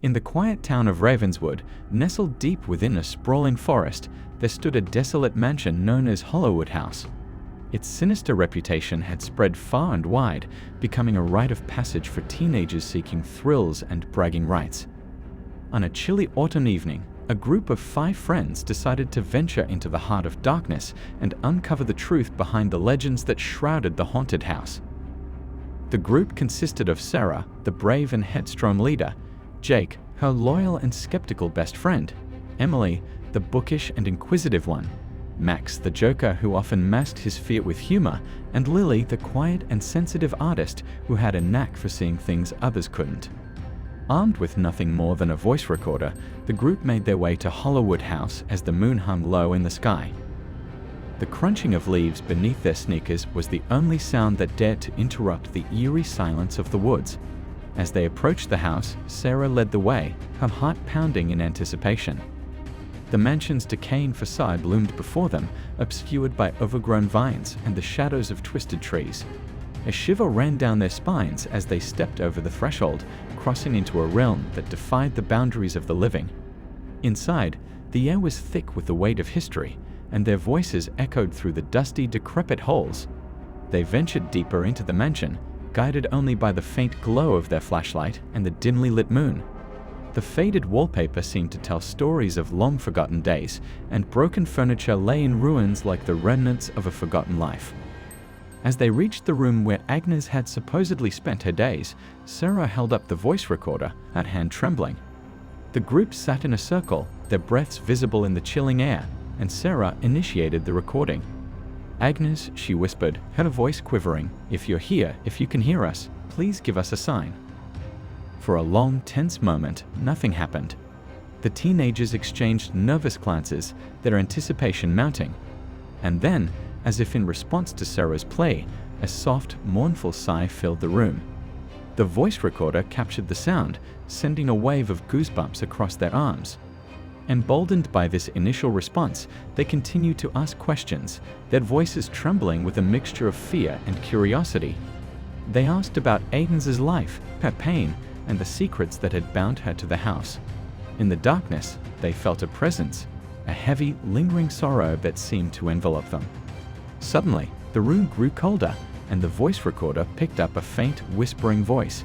In the quiet town of Ravenswood, nestled deep within a sprawling forest, there stood a desolate mansion known as Hollowwood House. Its sinister reputation had spread far and wide, becoming a rite of passage for teenagers seeking thrills and bragging rights. On a chilly autumn evening, a group of 5 friends decided to venture into the heart of darkness and uncover the truth behind the legends that shrouded the haunted house. The group consisted of Sarah, the brave and headstrong leader, Jake, her loyal and skeptical best friend, Emily, the bookish and inquisitive one, Max, the joker who often masked his fear with humor, and Lily, the quiet and sensitive artist who had a knack for seeing things others couldn't. Armed with nothing more than a voice recorder, the group made their way to Hollowwood House as the moon hung low in the sky. The crunching of leaves beneath their sneakers was the only sound that dared to interrupt the eerie silence of the woods. As they approached the house, Sarah led the way, her heart pounding in anticipation. The mansion's decaying facade loomed before them, obscured by overgrown vines and the shadows of twisted trees. A shiver ran down their spines as they stepped over the threshold, crossing into a realm that defied the boundaries of the living. Inside, the air was thick with the weight of history, and their voices echoed through the dusty, decrepit halls. They ventured deeper into the mansion, guided only by the faint glow of their flashlight and the dimly lit moon. The faded wallpaper seemed to tell stories of long-forgotten days, and broken furniture lay in ruins like the remnants of a forgotten life. As they reached the room where Agnes had supposedly spent her days, Sarah held up the voice recorder, her hand trembling. The group sat in a circle, their breaths visible in the chilling air, and Sarah initiated the recording. "Agnes," she whispered, her voice quivering, "if you're here, if you can hear us, please give us a sign." For a long, tense moment, nothing happened. The teenagers exchanged nervous glances, their anticipation mounting. And then, as if in response to Sarah's plea, a soft, mournful sigh filled the room. The voice recorder captured the sound, sending a wave of goosebumps across their arms. Emboldened by this initial response, they continued to ask questions, their voices trembling with a mixture of fear and curiosity. They asked about Agnes's life, her pain, and the secrets that had bound her to the house. In the darkness, they felt a presence, a heavy, lingering sorrow that seemed to envelop them. Suddenly, the room grew colder, and the voice recorder picked up a faint, whispering voice.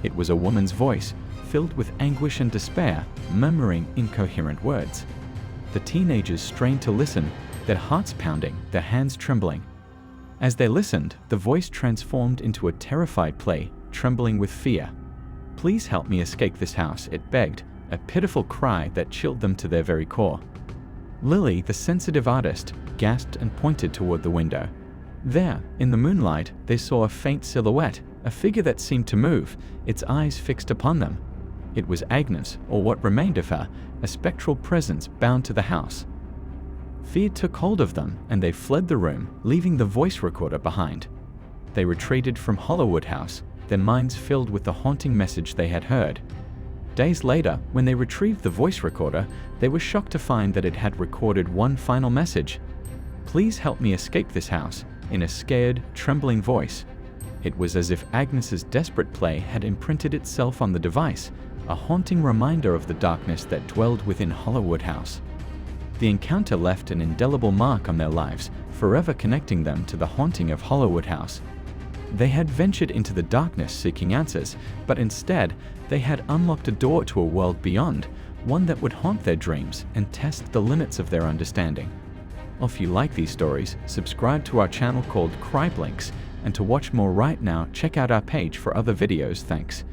It was a woman's voice, filled with anguish and despair, murmuring incoherent words. The teenagers strained to listen, their hearts pounding, their hands trembling. As they listened, the voice transformed into a terrified plea, trembling with fear. "Please help me escape this house," it begged, a pitiful cry that chilled them to their very core. Lily, the sensitive artist, gasped and pointed toward the window. There, in the moonlight, they saw a faint silhouette, a figure that seemed to move, its eyes fixed upon them. It was Agnes, or what remained of her, a spectral presence bound to the house. Fear took hold of them, and they fled the room, leaving the voice recorder behind. They retreated from Hollowwood House, their minds filled with the haunting message they had heard. Days later, when they retrieved the voice recorder, they were shocked to find that it had recorded one final message. "Please help me escape this house," in a scared, trembling voice. It was as if Agnes's desperate plea had imprinted itself on the device, a haunting reminder of the darkness that dwelled within Hollowwood House. The encounter left an indelible mark on their lives, forever connecting them to the haunting of Hollowwood House. They had ventured into the darkness seeking answers, but instead, they had unlocked a door to a world beyond, one that would haunt their dreams and test the limits of their understanding. If you like these stories, subscribe to our channel called Cryblinks, and to watch more right now, check out our page for other videos. Thanks.